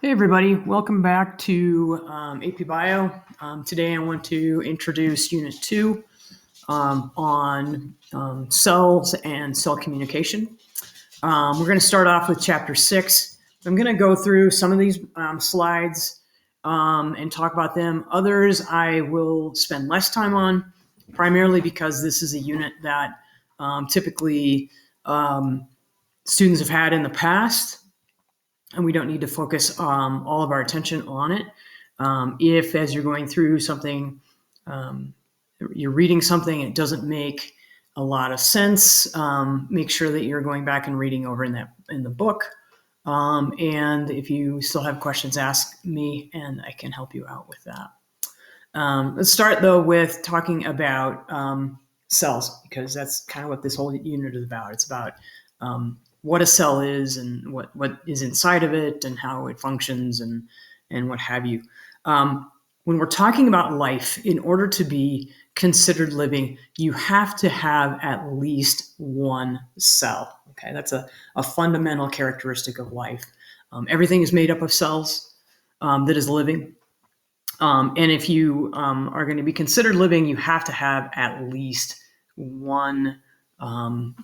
Hey everybody, welcome back to AP Bio. Today I want to introduce Unit 2 on cells and cell communication. We're going to start off with Chapter 6. I'm going to go through some of these slides and talk about them. Others I will spend less time on, primarily because this is a unit that typically students have had in the past, and we don't need to focus all of our attention on it. If, as you're going through something, you're reading something, it doesn't make a lot of sense, make sure that you're going back and reading over in the book. And if you still have questions, ask me, and I can help you out with that. Let's start, though, with talking about cells, because that's kind of what this whole unit is about. It's about what a cell is and what is inside of it and how it functions and what have you. When we're talking about life, in order to be considered living, you have to have at least one cell. Okay, that's a fundamental characteristic of life. Everything is made up of cells that is living. And if you are going to be considered living, you have to have at least one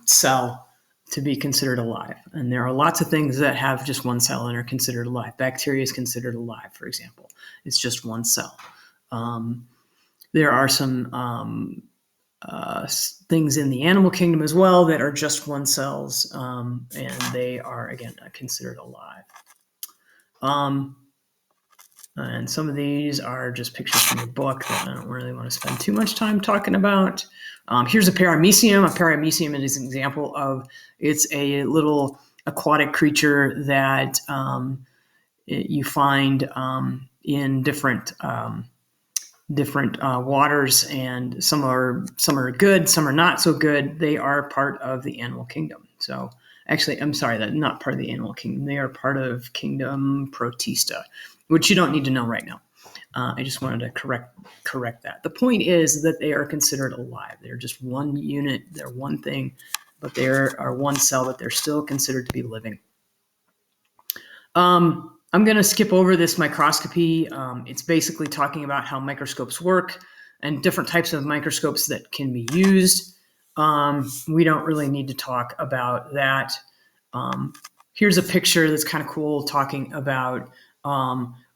cell to be considered alive. And there are lots of things that have just one cell and are considered alive. Bacteria is considered alive, for example. It's just one cell. There are some things in the animal kingdom as well that are just one cells, and they are, again, considered alive. And some of these are just pictures from the book that I don't really want to spend too much time talking about. Here's a paramecium. A paramecium is an example of, it's a little aquatic creature that you find in different waters, and some are good, some are not so good. They are part of the animal kingdom. So actually, I'm sorry, that's not part of the animal kingdom. They are part of kingdom Protista, which you don't need to know right now. I just wanted to correct that. The point is that they are considered alive. They're just one unit. They're one thing, but they are one cell, but they're still considered to be living. I'm going to skip over this microscopy. It's basically talking about how microscopes work and different types of microscopes that can be used. We don't really need to talk about that. Here's a picture that's kind of cool, talking about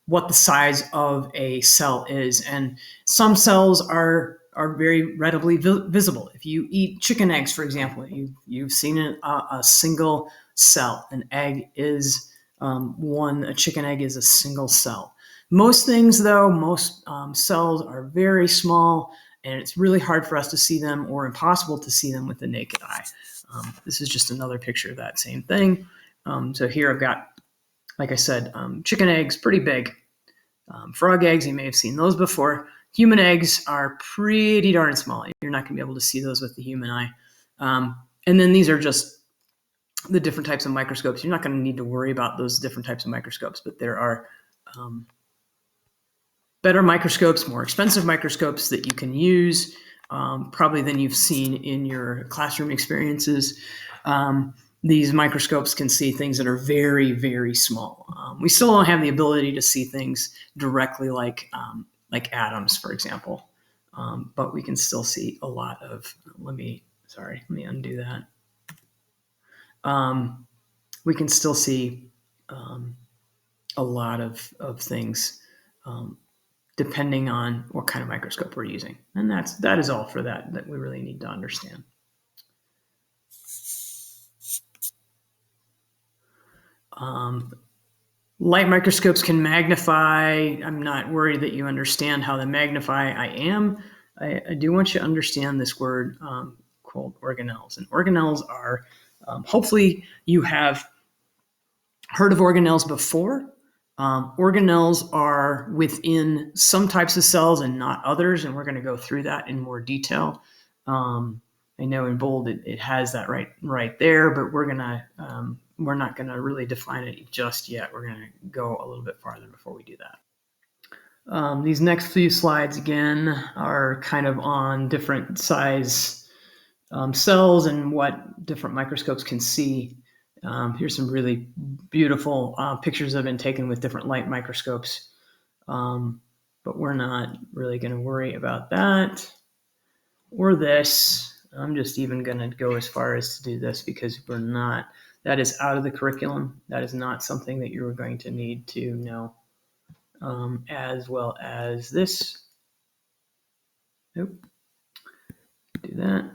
what the size of a cell is. And some cells are very readily visible. If you eat chicken eggs, for example, you've seen a single cell. An egg is a chicken egg is a single cell. Most things, though, most cells are very small, and it's really hard for us to see them, or impossible to see them with the naked eye. This is just another picture of that same thing. So here I've got, like I said, chicken eggs, pretty big. Frog eggs, you may have seen those before. Human eggs are pretty darn small. You're not going to be able to see those with the human eye. And then these are just the different types of microscopes. You're not going to need to worry about those different types of microscopes, but there are better microscopes, more expensive microscopes that you can use, probably than you've seen in your classroom experiences. These microscopes can see things that are very, very small. We still don't have the ability to see things directly like atoms, for example, but we can still see a lot of, let me undo that. We can still see a lot of things depending on what kind of microscope we're using. And that is all for that we really need to understand. Light microscopes can magnify. I'm not worried that you understand how they magnify. I do want you to understand this word called organelles. And organelles are, hopefully you have heard of organelles before. Organelles are within some types of cells and not others, and we're going to go through that in more detail. I know in bold it has that right there, but we're not going to really define it just yet. We're going to go a little bit farther before we do that. These next few slides, again, are kind of on different size cells and what different microscopes can see. Here's some really beautiful pictures that have been taken with different light microscopes. But we're not really going to worry about that or this. I'm just even going to go as far as to do this because that is out of the curriculum. That is not something that you're going to need to know, as well as this. Nope. Do that.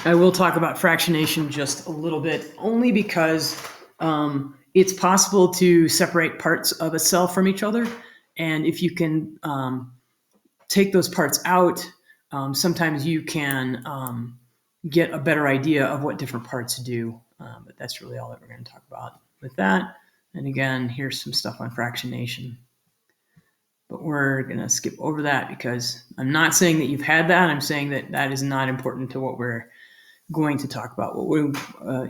I will talk about fractionation just a little bit, only because it's possible to separate parts of a cell from each other. And if you can take those parts out, sometimes you can get a better idea of what different parts do. But that's really all that we're going to talk about with that. And again, here's some stuff on fractionation. But we're going to skip over that because I'm not saying that you've had that. I'm saying that that is not important to what we're going to talk about. What we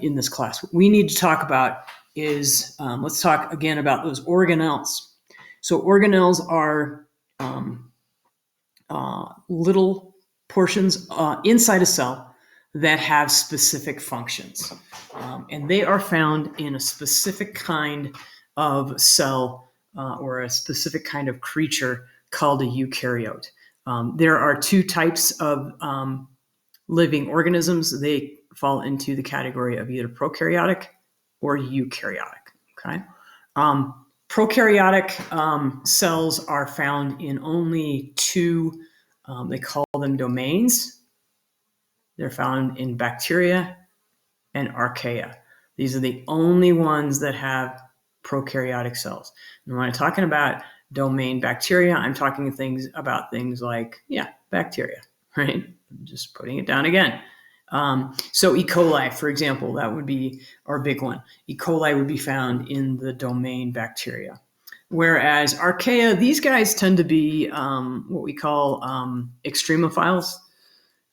in this class, what we need to talk about is let's talk again about those organelles. So organelles are little portions inside a cell that have specific functions, and they are found in a specific kind of cell or a specific kind of creature called a eukaryote. There are two types of living organisms. They fall into the category of either prokaryotic or eukaryotic. Okay. Prokaryotic cells are found in only two, they call them domains. They're found in bacteria and archaea. These are the only ones that have prokaryotic cells. And when I'm talking about domain bacteria, I'm talking about things like, bacteria, right? I'm just putting it down again. So E. coli, for example, that would be our big one. E. coli would be found in the domain bacteria. Whereas archaea, these guys tend to be what we call extremophiles.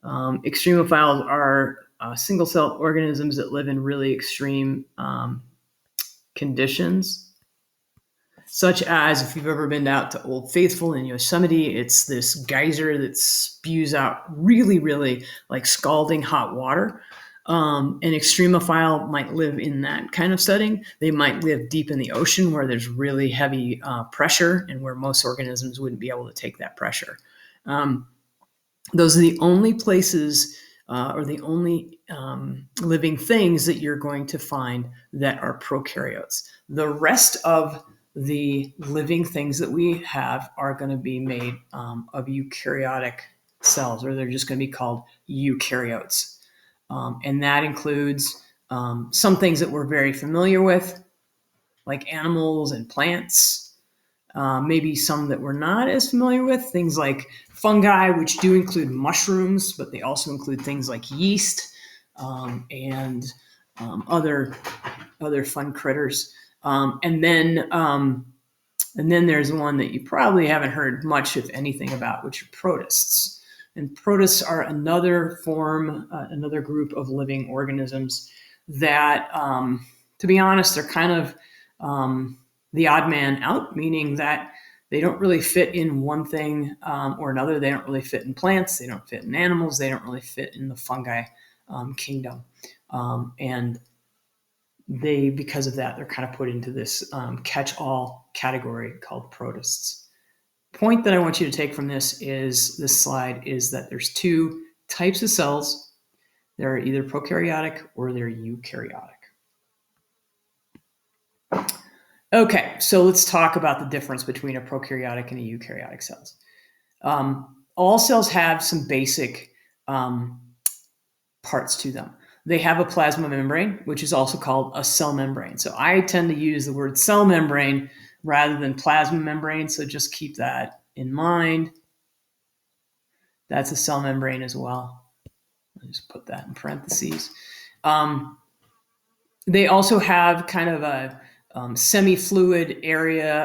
Extremophiles are single-cell organisms that live in really extreme conditions, such as if you've ever been out to Old Faithful in Yosemite, it's this geyser that spews out really, really like scalding hot water. An extremophile might live in that kind of setting. They might live deep in the ocean where there's really heavy pressure and where most organisms wouldn't be able to take that pressure. Those are the only places or the only living things that you're going to find that are prokaryotes. The rest of the living things that we have are going to be made of eukaryotic cells, or they're just going to be called eukaryotes. And that includes some things that we're very familiar with, like animals and plants. Maybe some that we're not as familiar with, things like fungi, which do include mushrooms, but they also include things like yeast and other fun critters. And then there's one that you probably haven't heard much, if anything, about, which are protists. And protists are another group of living organisms that, to be honest, they're kind of the odd man out, meaning that they don't really fit in one thing or another. They don't really fit in plants. They don't fit in animals. They don't really fit in the fungi kingdom. And they, because of that, they're kind of put into this catch-all category called protists. Point that I want you to take from this slide is that there's two types of cells. They're either prokaryotic or they're eukaryotic. Okay, so let's talk about the difference between a prokaryotic and a eukaryotic cells. All cells have some basic parts to them. They have a plasma membrane, which is also called a cell membrane. So I tend to use the word cell membrane rather than plasma membrane, so just keep that in mind. That's a cell membrane as well. I'll just put that in parentheses. They also have kind of a semi-fluid area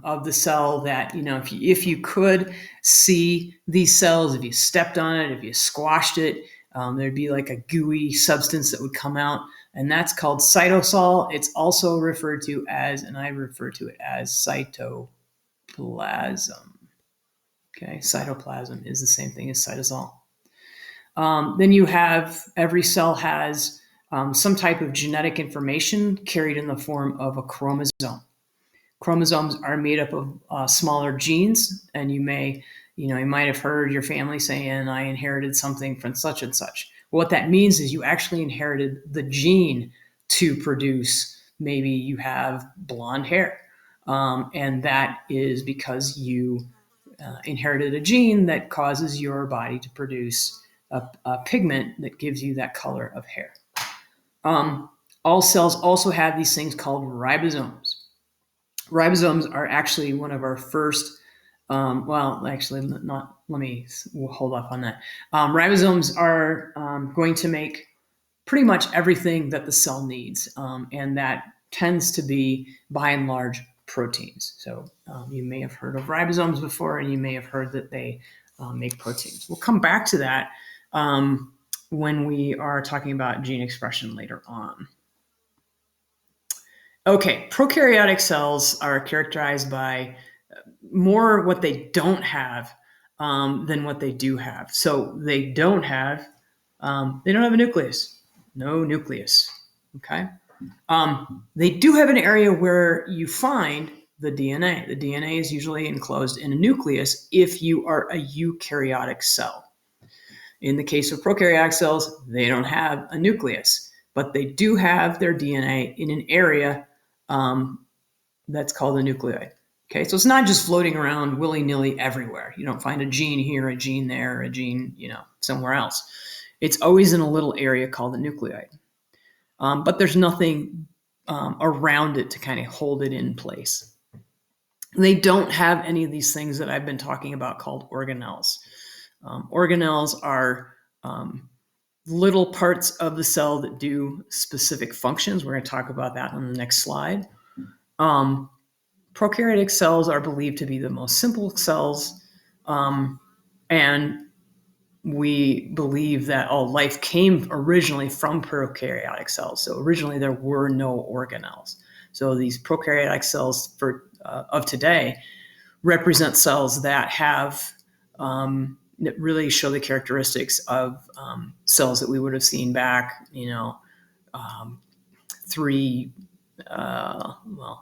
of the cell that, if you could see these cells, if you stepped on it, if you squashed it, there'd be like a gooey substance that would come out, and that's called cytosol. It's also referred to as, and I refer to it as, cytoplasm. Okay, cytoplasm is the same thing as cytosol. Then you have every cell has some type of genetic information carried in the form of a chromosome. Chromosomes are made up of smaller genes, and you might have heard your family saying, "I inherited something from such and such." What that means is you actually inherited the gene to produce. Maybe you have blonde hair, and that is because you inherited a gene that causes your body to produce a pigment that gives you that color of hair. All cells also have these things called ribosomes. Ribosomes are actually one of our first, well, actually, not, we'll hold off on that. Ribosomes are going to make pretty much everything that the cell needs, and that tends to be, by and large, proteins. So you may have heard of ribosomes before, and you may have heard that they make proteins. We'll come back to that when we are talking about gene expression later on. Okay, prokaryotic cells are characterized by more what they don't have than what they do have. So they don't have a nucleus. No nucleus. Okay. They do have an area where you find the DNA. The DNA is usually enclosed in a nucleus if you are a eukaryotic cell. In the case of prokaryotic cells, they don't have a nucleus, but they do have their DNA in an area that's called a nucleoid. Okay, so it's not just floating around willy-nilly everywhere. You don't find a gene here, a gene there, a gene, somewhere else. It's always in a little area called the nucleoid. But there's nothing around it to kind of hold it in place. They don't have any of these things that I've been talking about called organelles. Organelles are little parts of the cell that do specific functions. We're going to talk about that on the next slide. Prokaryotic cells are believed to be the most simple cells, and we believe that all life came originally from prokaryotic cells. So originally there were no organelles. So these prokaryotic cells of today represent cells that have that really show the characteristics of cells that we would have seen back, let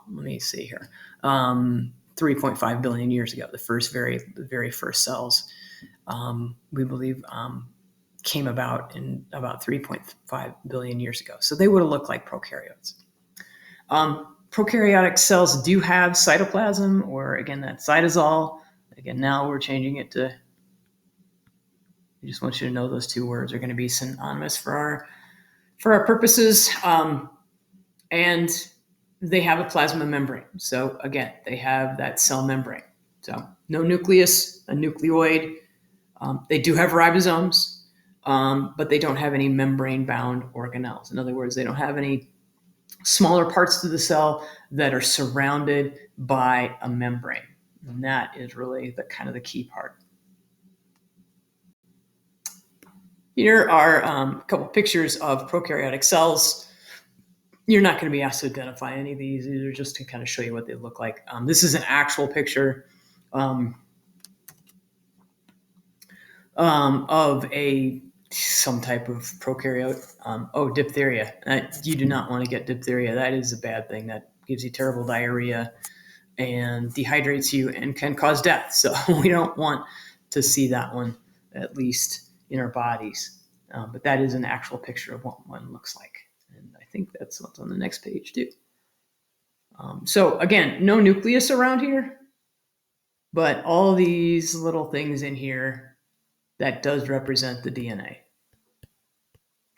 me see here, 3.5 billion years ago. The very first cells, we believe, came about in about 3.5 billion years ago. So they would have looked like prokaryotes. Prokaryotic cells do have cytoplasm, or again, that cytosol. Again, now we're changing it to, I just want you to know those two words are going to be synonymous for our purposes. And they have a plasma membrane. So again, they have that cell membrane. So no nucleus, a nucleoid. They do have ribosomes, but they don't have any membrane-bound organelles. In other words, they don't have any smaller parts to the cell that are surrounded by a membrane. And that is really the key part. Here are a couple pictures of prokaryotic cells. You're not going to be asked to identify any of these. These are just to kind of show you what they look like. This is an actual picture of some type of prokaryote. Diphtheria. You do not want to get diphtheria. That is a bad thing. That gives you terrible diarrhea and dehydrates you and can cause death. So we don't want to see that one, at least in our bodies. But that is an actual picture of what one looks like. And I think that's what's on the next page too. So again, no nucleus around here, but all these little things in here, that does represent the DNA.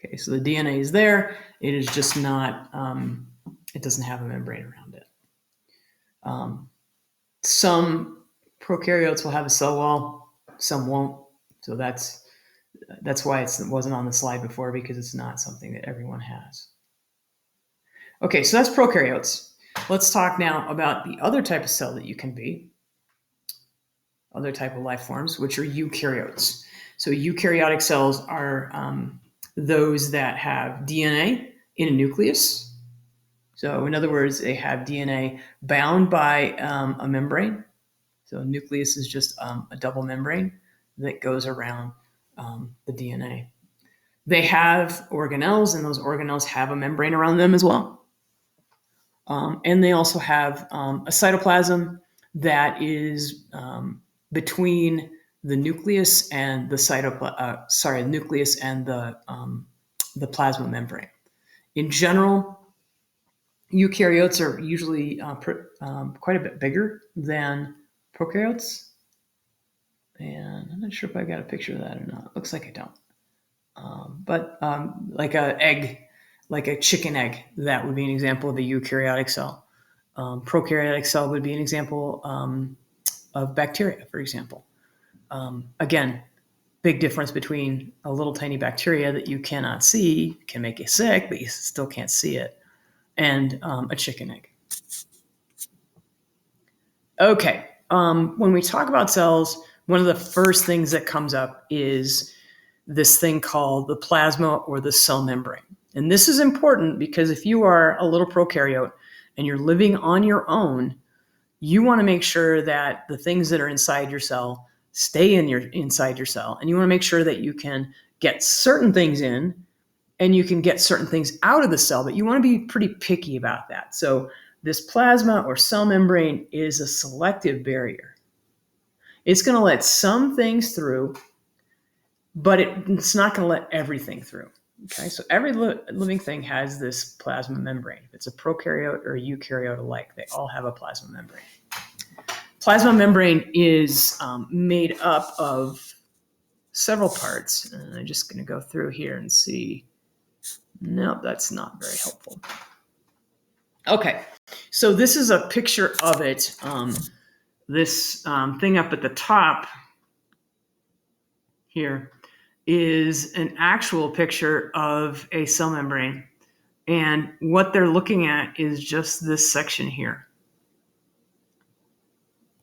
Okay, so the DNA is there. It is just not, it doesn't have a membrane around it. Some prokaryotes will have a cell wall, some won't. So that's why it wasn't on the slide before, because it's not something that everyone has. Okay, so that's prokaryotes. Let's talk now about the other type of cell that you can be, other type of life forms, which are eukaryotes. So eukaryotic cells are those that have DNA in a nucleus. So in other words, they have DNA bound by a membrane. So a nucleus is just a double membrane that goes around the DNA. They have organelles, and those organelles have a membrane around them as well. And they also have a cytoplasm that is between the nucleus and the nucleus and the plasma membrane. In general, eukaryotes are usually quite a bit bigger than prokaryotes. And I'm not sure if I got a picture of that or not. Looks like I don't. But like an egg, like a chicken egg, that would be an example of a eukaryotic cell. Prokaryotic cell would be an example of bacteria, for example. Again, big difference between a little tiny bacteria that you cannot see, can make you sick, but you still can't see it, and a chicken egg. Okay, when we talk about cells, one of the first things that comes up is this thing called the plasma or the cell membrane. And this is important because if you are a little prokaryote and you're living on your own, you want to make sure that the things that are inside your cell stay inside your cell. And you want to make sure that you can get certain things in and you can get certain things out of the cell, but you want to be pretty picky about that. So this plasma or cell membrane is a selective barrier. It's going to let some things through, but it's not going to let everything through. Okay, so every living thing has this plasma membrane. If it's a prokaryote or a eukaryote alike, they all have a plasma membrane. Plasma membrane is made up of several parts. And I'm just going to go through here and see. Nope, that's not very helpful. Okay, so this is a picture of it. This thing up at the top here is an actual picture of a cell membrane. And what they're looking at is just this section here.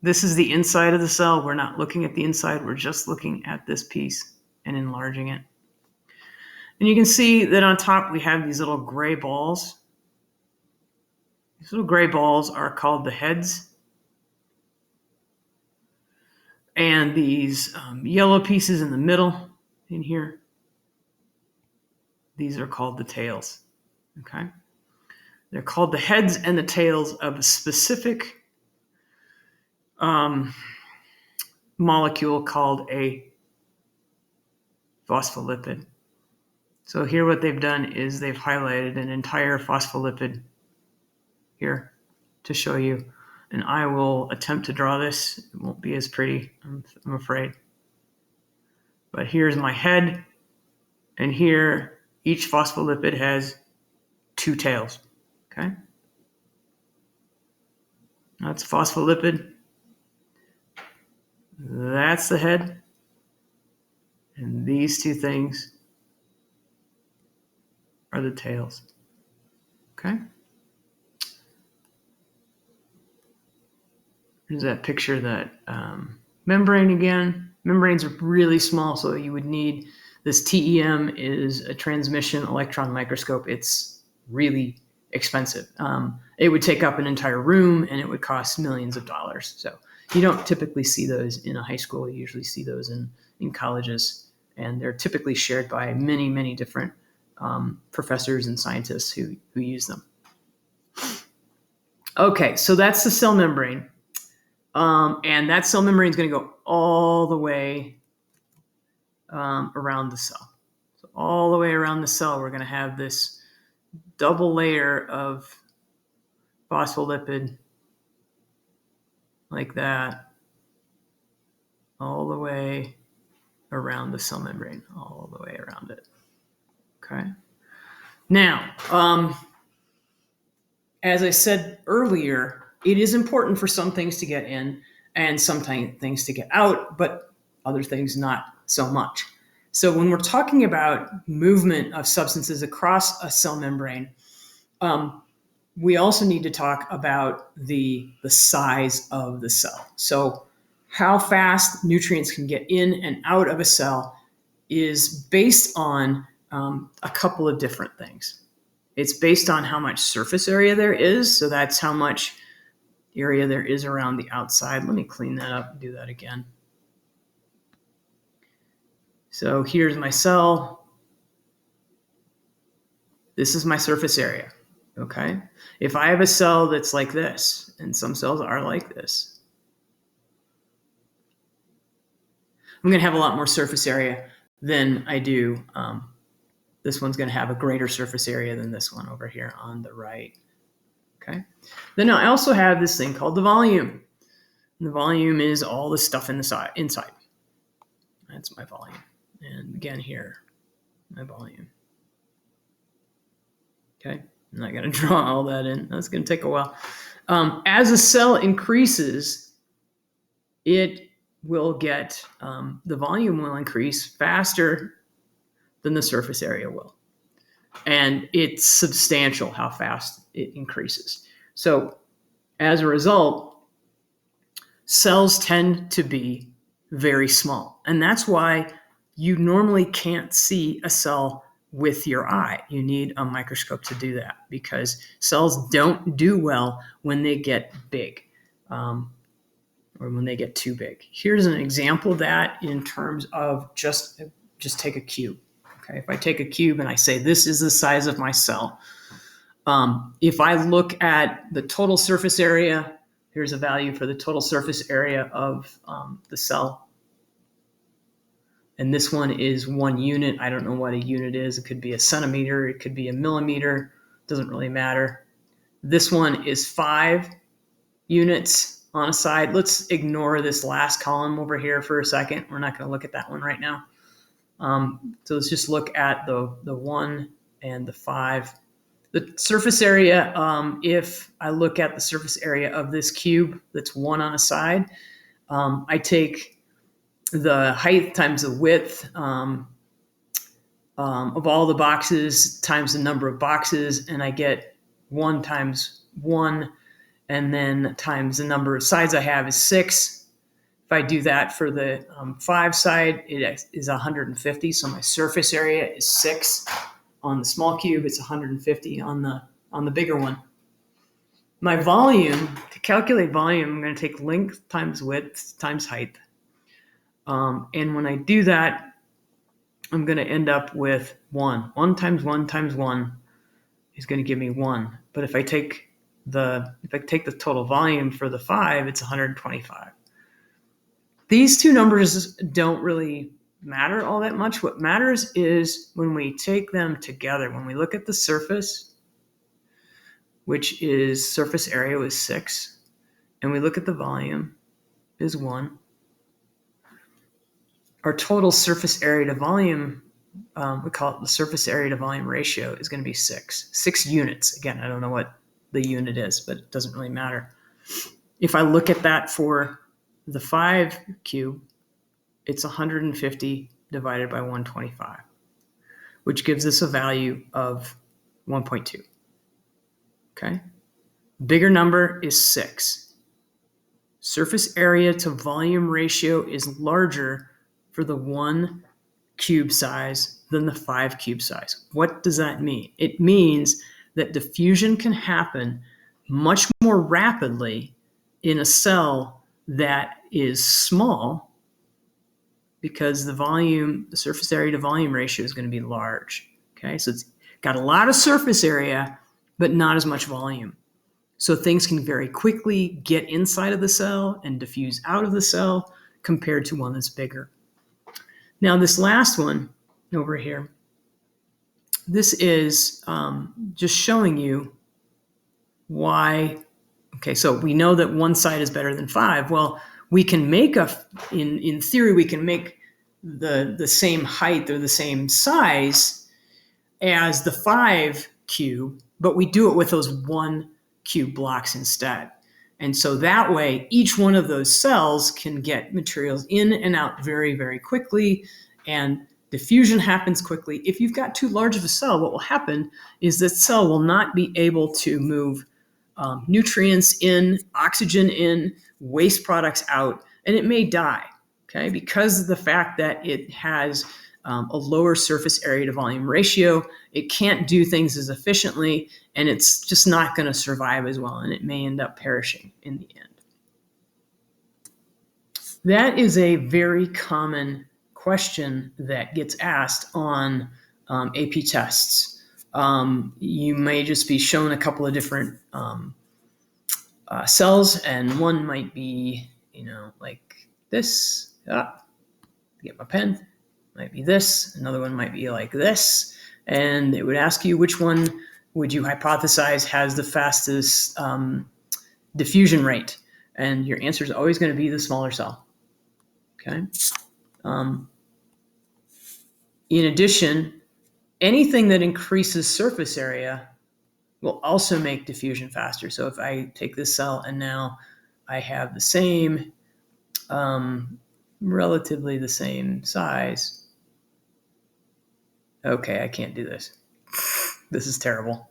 This is the inside of the cell. We're not looking at the inside. We're just looking at this piece and enlarging it. And you can see that on top we have these little gray balls. These little gray balls are called the heads. And these yellow pieces in the middle in here, these are called the tails. Okay? They're called the heads and the tails of a specific molecule called a phospholipid. So here what they've done is they've highlighted an entire phospholipid here to show you. And I will attempt to draw this. It won't be as pretty, I'm afraid. But here's my head. And here, each phospholipid has two tails. Okay? That's a phospholipid. That's the head. And these two things are the tails. Okay? There's that picture, that membrane again. Membranes are really small, so you would need this TEM is a transmission electron microscope. It's really expensive. It would take up an entire room and it would cost millions of dollars. So you don't typically see those in a high school. You usually see those in colleges, and they're typically shared by many, many different professors and scientists who use them. Okay, so that's the cell membrane. And that cell membrane is going to go all the way around the cell. So all the way around the cell, we're going to have this double layer of phospholipid like that, all the way around the cell membrane, all the way around it. Okay. Now, as I said earlier, it is important for some things to get in and some things to get out, but other things not so much. So when we're talking about movement of substances across a cell membrane, we also need to talk about the size of the cell. So how fast nutrients can get in and out of a cell is based on a couple of different things. It's based on how much surface area there is. So that's how much area there is around the outside. Let me clean that up and do that again. So here's my cell. This is my surface area, okay? If I have a cell that's like this, and some cells are like this, I'm going to have a lot more surface area than I do. This one's going to have a greater surface area than this one over here on the right, okay? Then I also have this thing called the volume. And the volume is all the stuff inside. That's my volume. And again here, my volume. Okay, I'm not going to draw all that in. That's going to take a while. As a cell increases, it will get, the volume will increase faster than the surface area will. And it's substantial how fast it increases. So as a result, cells tend to be very small. And that's why you normally can't see a cell with your eye. You need a microscope to do that because cells don't do well when they get big, or when they get too big. Here's an example of that in terms of just take a cube. Okay, if I take a cube and I say this is the size of my cell, if I look at the total surface area, here's a value for the total surface area of the cell. And this one is 1 unit. I don't know what a unit is. It could be a centimeter. It could be a millimeter. Doesn't really matter. This one is 5 units on a side. Let's ignore this last column over here for a second. We're not going to look at that one right now. So let's just look at the 1 and the 5. The surface area, if I look at the surface area of this cube that's 1 on a side, I take the height times the width of all the boxes times the number of boxes, and I get 1 times 1, and then times the number of sides I have is 6. If I do that for the 5 side, it is 150. So my surface area is 6 on the small cube. It's 150 on the bigger one. My volume, to calculate volume, I'm going to take length times width times height. And when I do that, I'm going to end up with 1. 1 times 1 times 1 is going to give me 1. But if I take the total volume for the 5, it's 125. These two numbers don't really matter all that much. What matters is when we take them together, when we look at the surface, which is surface area was 6, and we look at the volume is 1. Our total surface area to volume, we call it the surface area to volume ratio, is going to be 6 units. Again, I don't know what the unit is, but it doesn't really matter. If I look at that for the 5 cube, it's 150 divided by 125, which gives us a value of 1.2. Okay. Bigger number is 6. Surface area to volume ratio is larger for the 1 cube size than the 5 cube size. What does that mean? It means that diffusion can happen much more rapidly in a cell that is small because the surface area to volume ratio is going to be large. Okay, so it's got a lot of surface area, but not as much volume. So things can very quickly get inside of the cell and diffuse out of the cell compared to one that's bigger. Now, this last one over here, this is just showing you why. Okay, so we know that 1 side is better than 5. Well, we can make in theory, we can make the same height or the same size as the 5 cube, but we do it with those 1 cube blocks instead. And so that way, each one of those cells can get materials in and out very, very quickly, and diffusion happens quickly. If you've got too large of a cell, what will happen is that cell will not be able to move nutrients in, oxygen in, waste products out, and it may die, okay? Because of the fact that it has a lower surface area to volume ratio, it can't do things as efficiently, and it's just not going to survive as well, and it may end up perishing in the end. That is a very common question that gets asked on AP tests. you may just be shown a couple of different cells, and one might be, like this. Get my pen. Might be this. Another one might be like this. And it would ask you which one would you hypothesize has the fastest diffusion rate. And your answer is always going to be the smaller cell. Okay. In addition, anything that increases surface area will also make diffusion faster. So if I take this cell and now I have the same, relatively the same size. Okay, I can't do this. This is terrible.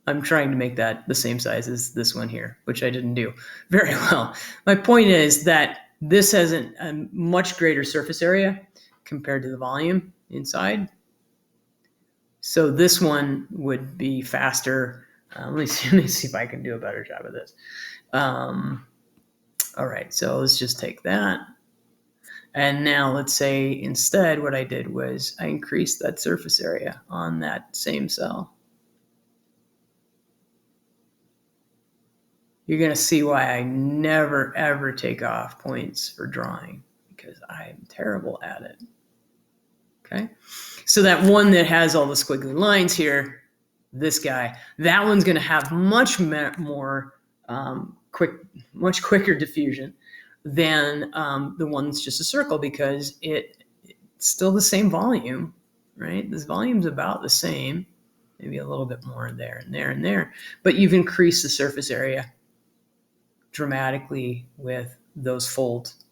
I'm trying to make that the same size as this one here, which I didn't do very well. My point is that this has a much greater surface area compared to the volume inside. So this one would be faster. Let me see if I can do a better job of this. All right, so let's just take that. And now let's say instead what I did was I increased that surface area on that same cell. You're going to see why I never, ever take off points for drawing, because I'm terrible at it. Okay, so that one that has all the squiggly lines here, this guy, that one's going to have much more much quicker diffusion than the one that's just a circle, because it's still the same volume, right? This volume's about the same, maybe a little bit more there and there and there, but you've increased the surface area dramatically with those folds.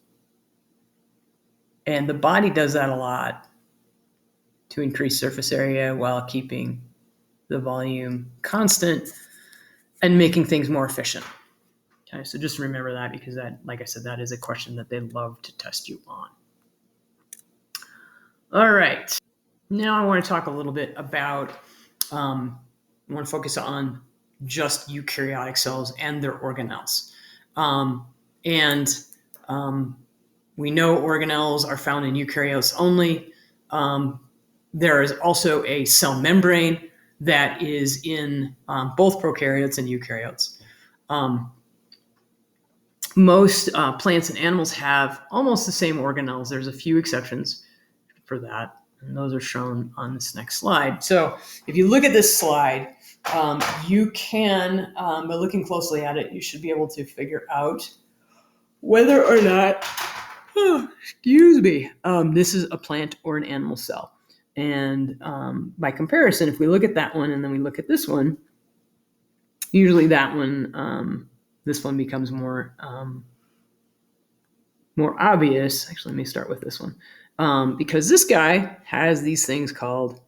And the body does that a lot to increase surface area while keeping the volume constant and making things more efficient. Okay, so just remember that, because that, like I said, that is a question that they love to test you on. All right, now I want to talk a little bit about, I want to focus on just eukaryotic cells and their organelles. We know organelles are found in eukaryotes only. There is also a cell membrane that is in both prokaryotes and eukaryotes. Most plants and animals have almost the same organelles. There's a few exceptions for that, and those are shown on this next slide. So if you look at this slide, you can, by looking closely at it, you should be able to figure out whether or not, this is a plant or an animal cell. And by comparison, if we look at that one and then we look at this one, usually that one, this one becomes more obvious. Actually, let me start with this one. Because this guy has these things called,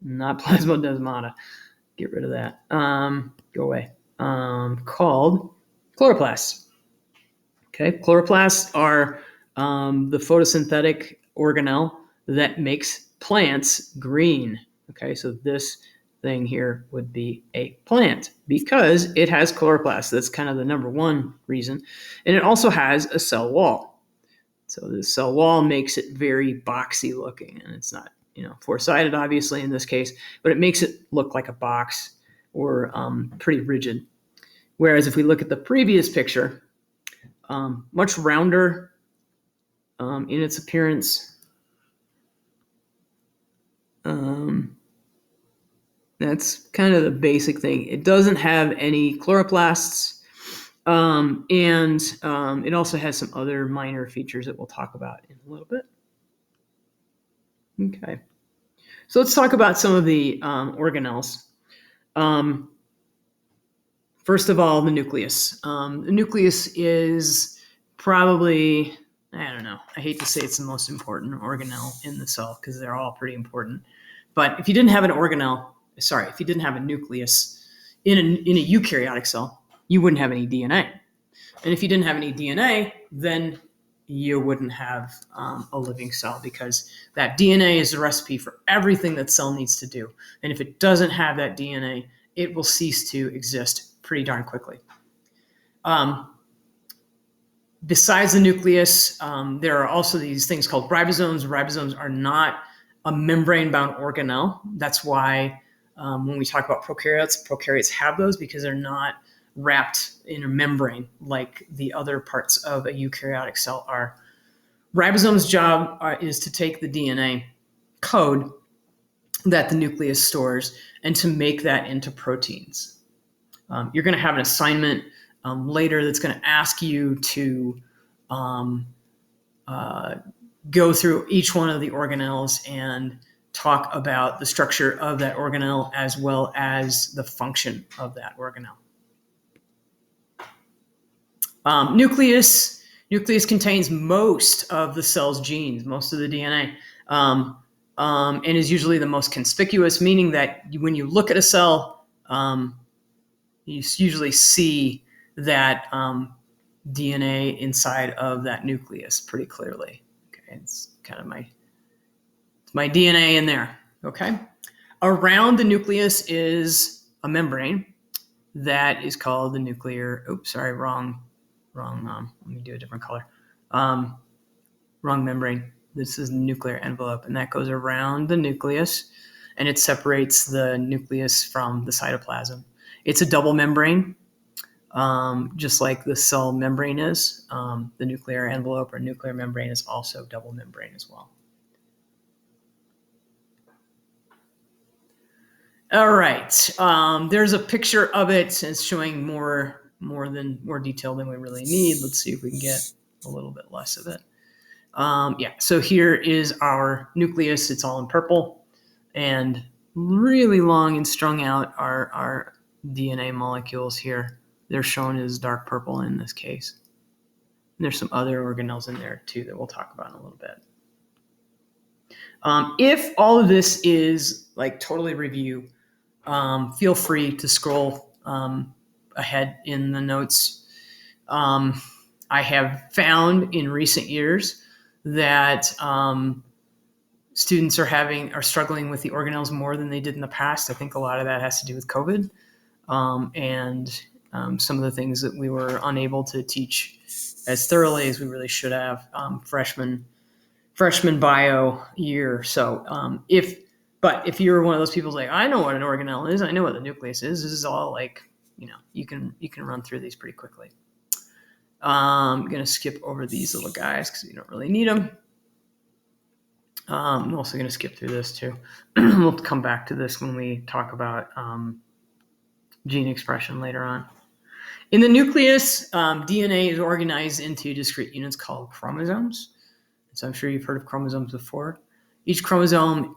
not plasmodesmata, get rid of that, go away, called chloroplasts. Okay, chloroplasts are the photosynthetic organelle that makes plants green. Okay, so this thing here would be a plant because it has chloroplasts. That's kind of the number one reason. And it also has a cell wall. So the cell wall makes it very boxy looking, and it's not, four-sided obviously in this case, but it makes it look like a box or pretty rigid. Whereas if we look at the previous picture, much rounder in its appearance. That's kind of the basic thing. It doesn't have any chloroplasts, and it also has some other minor features that we'll talk about in a little bit. Okay, so let's talk about some of the organelles. First of all, the nucleus. The nucleus is probably, I don't know, I hate to say it's the most important organelle in the cell because they're all pretty important. But if you didn't have a nucleus in a eukaryotic cell, you wouldn't have any DNA. And if you didn't have any DNA, then you wouldn't have a living cell, because that DNA is the recipe for everything that cell needs to do. And if it doesn't have that DNA, it will cease to exist pretty darn quickly. Besides the nucleus, there are also these things called ribosomes. Ribosomes are not a membrane-bound organelle. That's why When we talk about prokaryotes have those because they're not wrapped in a membrane like the other parts of a eukaryotic cell are. Ribosome's job is to take the DNA code that the nucleus stores and to make that into proteins. You're going to have an assignment later that's going to ask you to go through each one of the organelles and talk about the structure of that organelle as well as the function of that organelle. Nucleus contains most of the cell's genes, most of the DNA, and is usually the most conspicuous, meaning that when you look at a cell, you usually see that DNA inside of that nucleus pretty clearly. Okay, it's kind of my DNA in there. Okay, around the nucleus is a membrane that is called the nuclear. Oops, sorry, wrong. Let me do a different color. Wrong membrane. This is the nuclear envelope, and that goes around the nucleus, and it separates the nucleus from the cytoplasm. It's a double membrane, just like the cell membrane is. The nuclear envelope or nuclear membrane is also double membrane as well. All right, there's a picture of it. It's showing more detail than we really need. Let's see if we can get a little bit less of it. Yeah, so here is our nucleus. It's all in purple, and really long and strung out are our DNA molecules here. They're shown as dark purple in this case. And there's some other organelles in there too that we'll talk about in a little bit. If all of this is like totally review, feel free to scroll ahead in the notes. I have found in recent years that students are struggling with the organelles more than they did in the past. I think a lot of that has to do with COVID and some of the things that we were unable to teach as thoroughly as we really should have freshman bio year. So if you're one of those people like, I know what an organelle is, I know what the nucleus is. This is all like, you can run through these pretty quickly. I'm going to skip over these little guys because you don't really need them. I'm also going to skip through this too. We'll come back to this when we talk about gene expression later on. In the nucleus, DNA is organized into discrete units called chromosomes. So I'm sure you've heard of chromosomes before. Each chromosome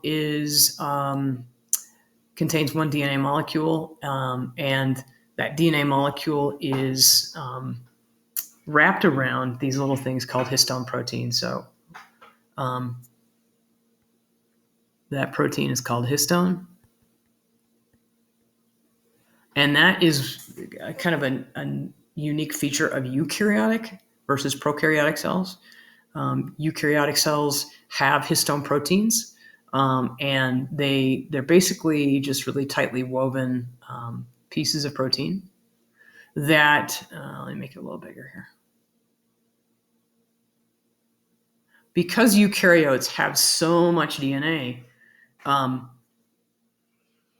contains one DNA molecule, and that DNA molecule is wrapped around these little things called histone proteins. So that protein is called histone. And that is kind of a unique feature of eukaryotic versus prokaryotic cells. Eukaryotic cells have histone proteins, and they're basically just really tightly woven pieces of protein that, let me make it a little bigger here. Because eukaryotes have so much DNA,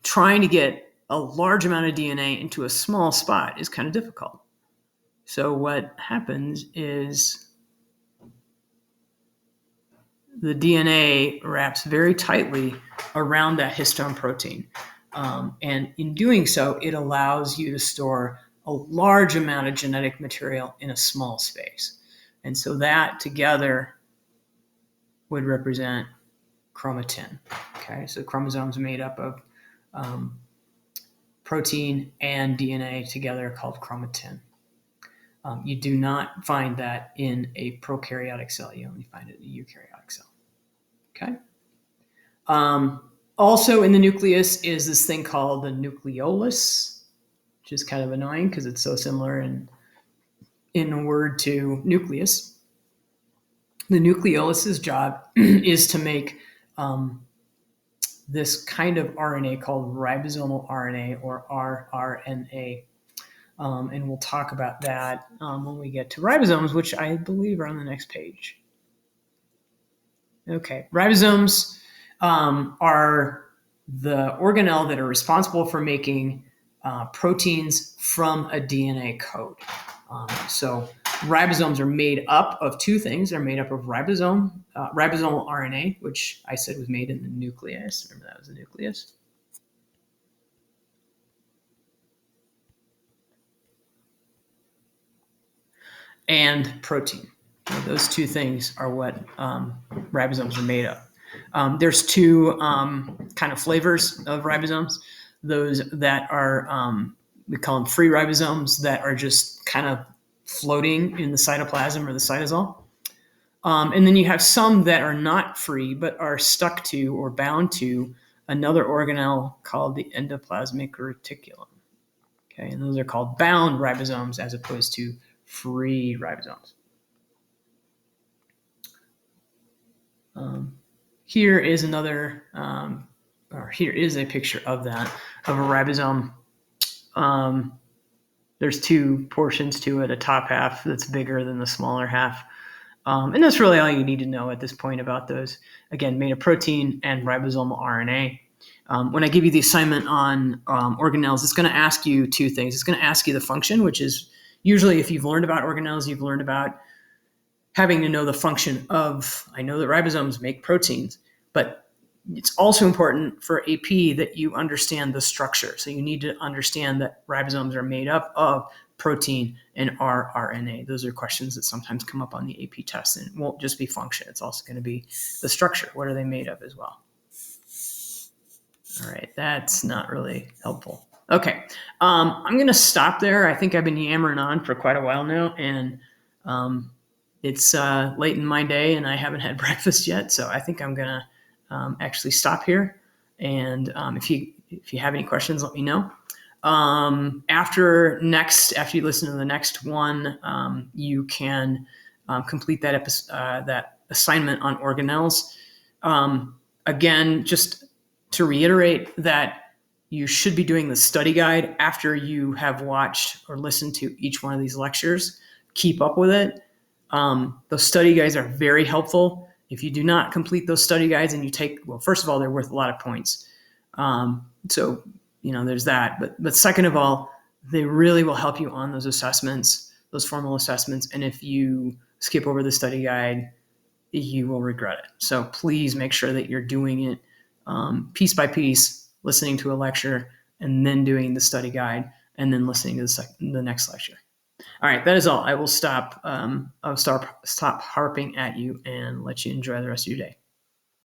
trying to get a large amount of DNA into a small spot is kind of difficult. So what happens is the DNA wraps very tightly around that histone protein. And in doing so, it allows you to store a large amount of genetic material in a small space. And so that together would represent chromatin. Okay, so chromosomes made up of protein and DNA together called chromatin. You do not find that in a prokaryotic cell. You only find it in a eukaryotic cell. Okay. Also in the nucleus is this thing called the nucleolus, which is kind of annoying because it's so similar in word to nucleus. The nucleolus's job is to make this kind of RNA called ribosomal RNA or rRNA. And we'll talk about that when we get to ribosomes, which I believe are on the next page. Okay, ribosomes are the organelle that are responsible for making proteins from a DNA code. So ribosomes are made up of two things. They're made up of ribosomal RNA, which I said was made in the nucleus. Remember that was the nucleus. And protein. Those two things are what ribosomes are made of. There's two kind of flavors of ribosomes. Those that are, we call them free ribosomes, that are just kind of floating in the cytoplasm or the cytosol. And then you have some that are not free, but are stuck to or bound to another organelle called the endoplasmic reticulum. Okay, and those are called bound ribosomes as opposed to free ribosomes. Here is another, or here is a picture of that, of a ribosome. There's two portions to it, a top half that's bigger than the smaller half. And that's really all you need to know at this point about those. Again, made of protein and ribosomal RNA. When I give you the assignment on organelles, it's going to ask you two things. It's going to ask you the function, which is usually, if you've learned about organelles, you've learned about having to know the function of, I know that ribosomes make proteins, but it's also important for AP that you understand the structure. So you need to understand that ribosomes are made up of protein and rRNA. Those are questions that sometimes come up on the AP test, and it won't just be function. It's also going to be the structure. What are they made of as well? All right, that's not really helpful. Okay, I'm going to stop there. I think I've been yammering on for quite a while now, and it's late in my day, and I haven't had breakfast yet, so I think I'm going to actually stop here. And if you have any questions, let me know. After you listen to the next one, you can complete that assignment on organelles. Again, just to reiterate that you should be doing the study guide after you have watched or listened to each one of these lectures. Keep up with it. Those study guides are very helpful. If you do not complete those study guides and you take, well, first of all, they're worth a lot of points. So, there's that. But second of all, they really will help you on those assessments, those formal assessments. And if you skip over the study guide, you will regret it. So please make sure that you're doing it piece by piece, listening to a lecture and then doing the study guide and then listening to the next lecture. All right, that is all. I will stop. I'll stop harping at you and let you enjoy the rest of your day.